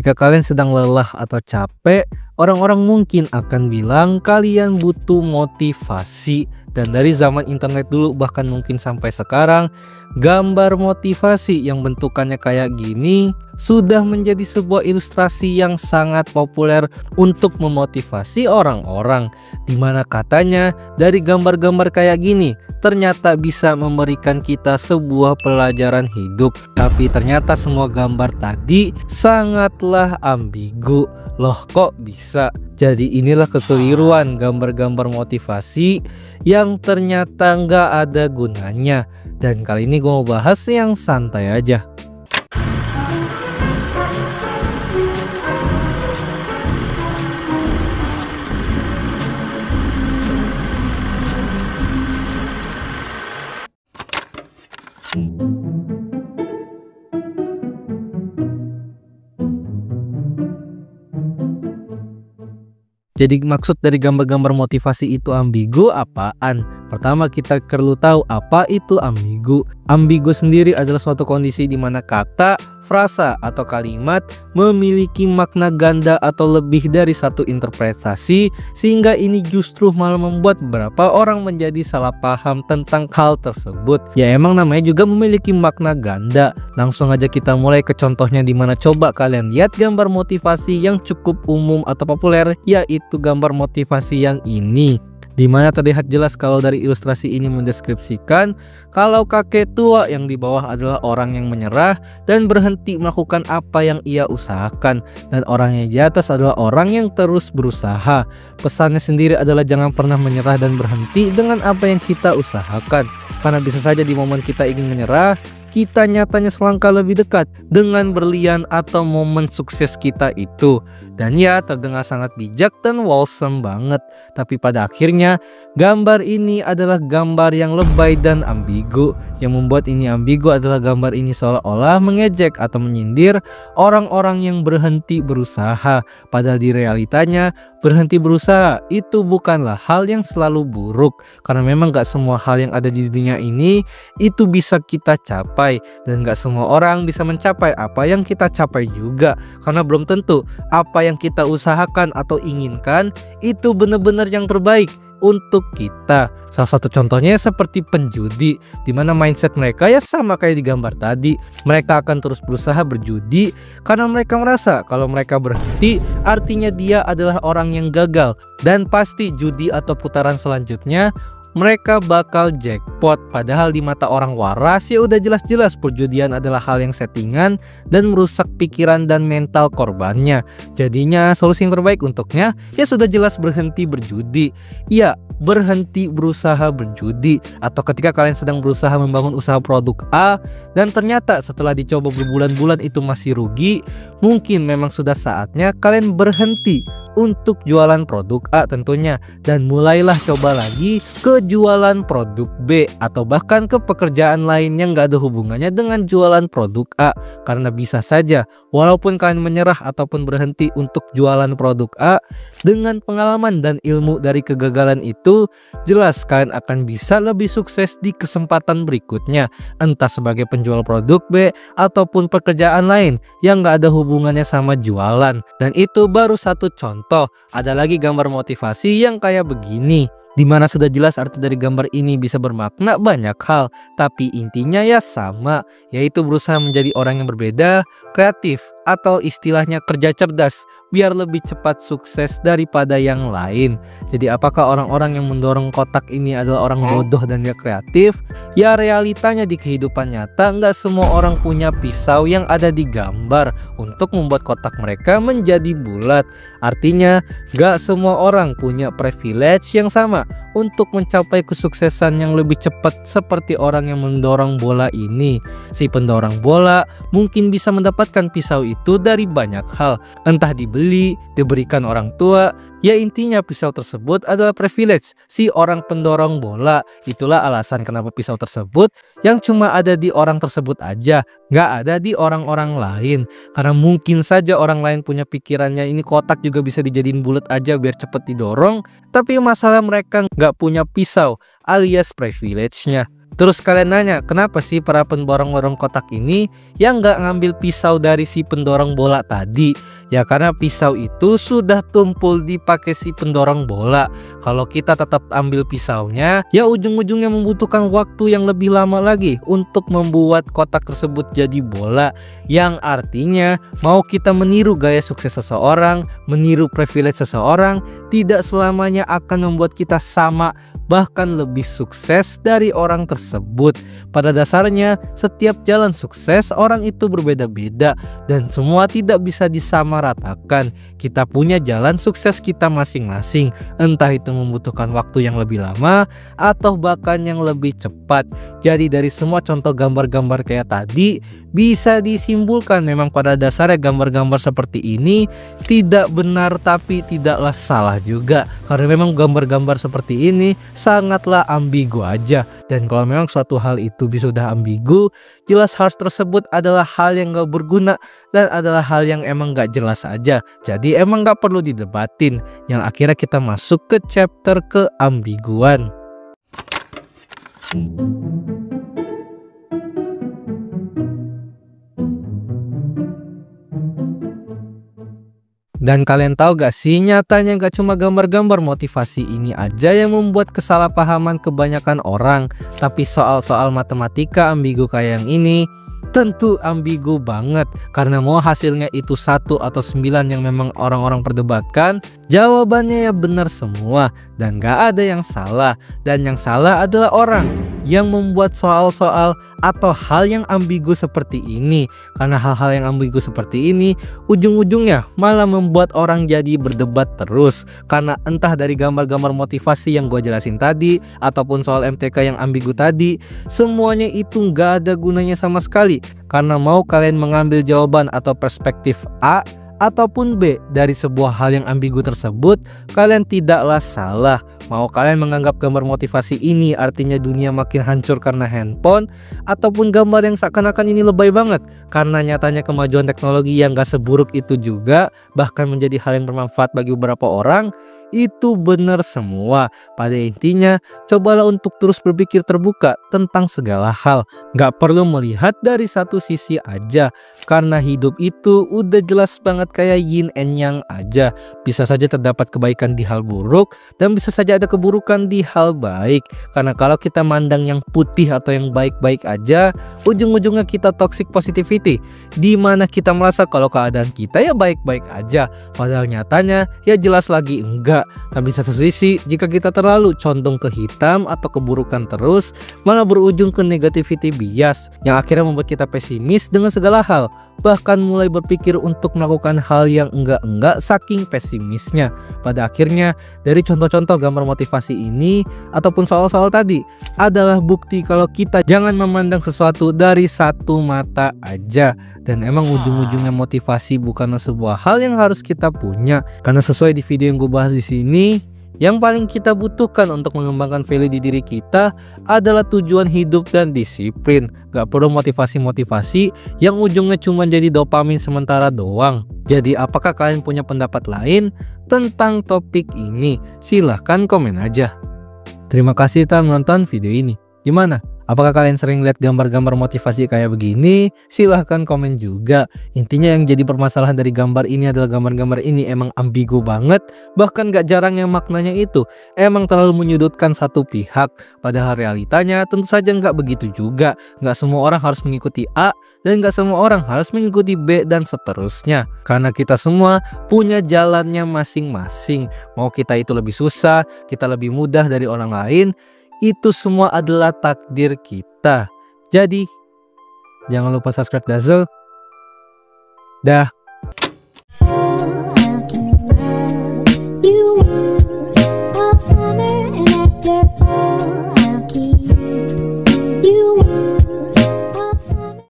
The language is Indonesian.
Ketika kalian sedang lelah atau capek, orang-orang mungkin akan bilang kalian butuh motivasi. Dan dari zaman internet dulu bahkan mungkin sampai sekarang, gambar motivasi yang bentukannya kayak gini sudah menjadi sebuah ilustrasi yang sangat populer untuk memotivasi orang-orang, dimana katanya dari gambar-gambar kayak gini ternyata bisa memberikan kita sebuah pelajaran hidup. Tapi ternyata semua gambar tadi sangatlah ambigu. Loh, kok bisa? Jadi inilah kekeliruan gambar-gambar motivasi yang ternyata nggak ada gunanya. Dan kali ini gue mau bahas yang santai aja. Jadi maksud dari gambar-gambar motivasi itu ambigu apaan? Pertama kita perlu tahu apa itu ambigu. Ambigu sendiri adalah suatu kondisi di mana kata, frasa, atau kalimat memiliki makna ganda atau lebih dari satu interpretasi, sehingga ini justru malah membuat beberapa orang menjadi salah paham tentang hal tersebut. Ya emang namanya juga memiliki makna ganda. Langsung aja kita mulai ke contohnya, dimana coba kalian lihat gambar motivasi yang cukup umum atau populer, yaitu gambar motivasi yang ini, dimana terlihat jelas kalau dari ilustrasi ini mendeskripsikan kalau kakek tua yang di bawah adalah orang yang menyerah dan berhenti melakukan apa yang ia usahakan, dan orang yang di atas adalah orang yang terus berusaha. Pesannya sendiri adalah jangan pernah menyerah dan berhenti dengan apa yang kita usahakan, karena bisa saja di momen kita ingin menyerah, kita nyatanya selangkah lebih dekat dengan berlian atau momen sukses kita itu. Dan ya, terdengar sangat bijak dan wholesome banget. Tapi pada akhirnya gambar ini adalah gambar yang lebay dan ambigu. Yang membuat ini ambigu adalah gambar ini seolah-olah mengejek atau menyindir orang-orang yang berhenti berusaha. Padahal di realitanya berhenti berusaha itu bukanlah hal yang selalu buruk, karena memang gak semua hal yang ada di dunia ini itu bisa kita capai, dan gak semua orang bisa mencapai apa yang kita capai juga, karena belum tentu apa yang kita usahakan atau inginkan itu benar-benar yang terbaik untuk kita. Salah satu contohnya seperti penjudi, dimana mindset mereka ya sama kayak di gambar tadi. Mereka akan terus berusaha berjudi karena mereka merasa kalau mereka berhenti artinya dia adalah orang yang gagal, dan pasti judi atau putaran selanjutnya mereka bakal jackpot. Padahal di mata orang waras ya udah jelas-jelas perjudian adalah hal yang settingan dan merusak pikiran dan mental korbannya. Jadinya solusi yang terbaik untuknya ya sudah jelas berhenti berjudi. Ya, berhenti berusaha berjudi. Atau ketika kalian sedang berusaha membangun usaha produk A dan ternyata setelah dicoba berbulan-bulan itu masih rugi, mungkin memang sudah saatnya kalian berhenti untuk jualan produk A tentunya, dan mulailah coba lagi ke jualan produk B atau bahkan ke pekerjaan lain yang gak ada hubungannya dengan jualan produk A. Karena bisa saja walaupun kalian menyerah ataupun berhenti untuk jualan produk A, dengan pengalaman dan ilmu dari kegagalan itu jelas kalian akan bisa lebih sukses di kesempatan berikutnya, entah sebagai penjual produk B ataupun pekerjaan lain yang gak ada hubungannya sama jualan. Dan itu baru satu contoh. Ada lagi gambar motivasi yang kayak begini, dimana sudah jelas arti dari gambar ini bisa bermakna banyak hal, tapi intinya ya sama, yaitu berusaha menjadi orang yang berbeda, kreatif, atau istilahnya kerja cerdas biar lebih cepat sukses daripada yang lain. Jadi apakah orang-orang yang mendorong kotak ini adalah orang bodoh dan gak kreatif? Ya realitanya di kehidupan nyata nggak semua orang punya pisau yang ada di gambar untuk membuat kotak mereka menjadi bulat. Artinya gak semua orang punya privilege yang sama untuk mencapai kesuksesan yang lebih cepat seperti orang yang mendorong bola ini. Si pendorong bola mungkin bisa mendapatkan pisau itu dari banyak hal, entah dibeli, diberikan orang tua. Ya intinya pisau tersebut adalah privilege si orang pendorong bola. Itulah alasan kenapa pisau tersebut yang cuma ada di orang tersebut aja, nggak ada di orang-orang lain. Karena mungkin saja orang lain punya pikirannya ini kotak juga bisa dijadiin bulat aja biar cepet didorong, tapi masalah mereka nggak punya pisau alias privilege-nya. Terus kalian nanya, kenapa sih para pendorong-dorong kotak ini yang nggak ngambil pisau dari si pendorong bola tadi? Ya karena pisau itu sudah tumpul dipakai si pendorong bola. Kalau kita tetap ambil pisaunya, ya ujung-ujungnya membutuhkan waktu yang lebih lama lagi untuk membuat kotak tersebut jadi bola. Yang artinya mau kita meniru gaya sukses seseorang, meniru privilege seseorang, tidak selamanya akan membuat kita sama, bahkan lebih sukses dari orang tersebut. Pada dasarnya setiap jalan sukses orang itu berbeda-beda dan semua tidak bisa disamaratakan. Kita punya jalan sukses kita masing-masing, entah itu membutuhkan waktu yang lebih lama atau bahkan yang lebih cepat. Jadi dari semua contoh gambar-gambar kayak tadi bisa disimpulkan memang pada dasarnya gambar-gambar seperti ini tidak benar tapi tidaklah salah juga, karena memang gambar-gambar seperti ini sangatlah ambigu aja. Dan kalau memang suatu hal itu sudah ambigu, jelas hal tersebut adalah hal yang gak berguna dan adalah hal yang emang gak jelas aja. Jadi emang gak perlu didebatin. Yang akhirnya kita masuk ke chapter keambiguan. Dan kalian tahu gak sih, nyatanya gak cuma gambar-gambar motivasi ini aja yang membuat kesalahpahaman kebanyakan orang, tapi soal-soal matematika ambigu kayak yang ini tentu ambigu banget. Karena mau hasilnya itu 1 atau 9 yang memang orang-orang perdebatkan, jawabannya ya benar semua dan gak ada yang salah. Dan yang salah adalah orang yang membuat soal-soal atau hal yang ambigu seperti ini. Karena hal-hal yang ambigu seperti ini ujung-ujungnya malah membuat orang jadi berdebat terus. Karena entah dari gambar-gambar motivasi yang gue jelasin tadi ataupun soal MTK yang ambigu tadi, semuanya itu gak ada gunanya sama sekali. Karena mau kalian mengambil jawaban atau perspektif A ataupun B dari sebuah hal yang ambigu tersebut, kalian tidaklah salah. Mau kalian menganggap gambar motivasi ini artinya dunia makin hancur karena handphone, ataupun gambar yang seakan-akan ini lebay banget karena nyatanya kemajuan teknologi yang gak seburuk itu juga, bahkan menjadi hal yang bermanfaat bagi beberapa orang, itu benar semua. Pada intinya, cobalah untuk terus berpikir terbuka tentang segala hal. Gak perlu melihat dari satu sisi aja, karena hidup itu udah jelas banget kayak yin and yang aja. Bisa saja terdapat kebaikan di hal buruk, dan bisa saja ada keburukan di hal baik. Karena kalau kita mandang yang putih atau yang baik-baik aja, ujung-ujungnya kita toxic positivity, dimana kita merasa kalau keadaan kita ya baik-baik aja, padahal nyatanya ya jelas lagi enggak. Tapi satu sisi, jika kita terlalu condong ke hitam atau keburukan terus, malah berujung ke negativity bias yang akhirnya membuat kita pesimis dengan segala hal, bahkan mulai berpikir untuk melakukan hal yang enggak-enggak saking pesimisnya. Pada akhirnya dari contoh-contoh gambar motivasi ini ataupun soal-soal tadi adalah bukti kalau kita jangan memandang sesuatu dari satu mata aja. Dan emang ujung-ujungnya motivasi bukanlah sebuah hal yang harus kita punya, karena sesuai di video yang gue bahas di sini, yang paling kita butuhkan untuk mengembangkan value di diri kita adalah tujuan hidup dan disiplin. Gak perlu motivasi-motivasi yang ujungnya cuma jadi dopamin sementara doang. Jadi apakah kalian punya pendapat lain tentang topik ini? Silahkan komen aja. Terima kasih telah menonton video ini. Gimana? Apakah kalian sering lihat gambar-gambar motivasi kayak begini? Silahkan komen juga. Intinya yang jadi permasalahan dari gambar ini adalah gambar-gambar ini emang ambigu banget. Bahkan gak jarang yang maknanya itu emang terlalu menyudutkan satu pihak. Padahal realitanya tentu saja gak begitu juga. Gak semua orang harus mengikuti A dan gak semua orang harus mengikuti B dan seterusnya. Karena kita semua punya jalannya masing-masing. Mau kita itu lebih susah, kita lebih mudah dari orang lain, itu semua adalah takdir kita. Jadi jangan lupa subscribe Dazzle. Dah.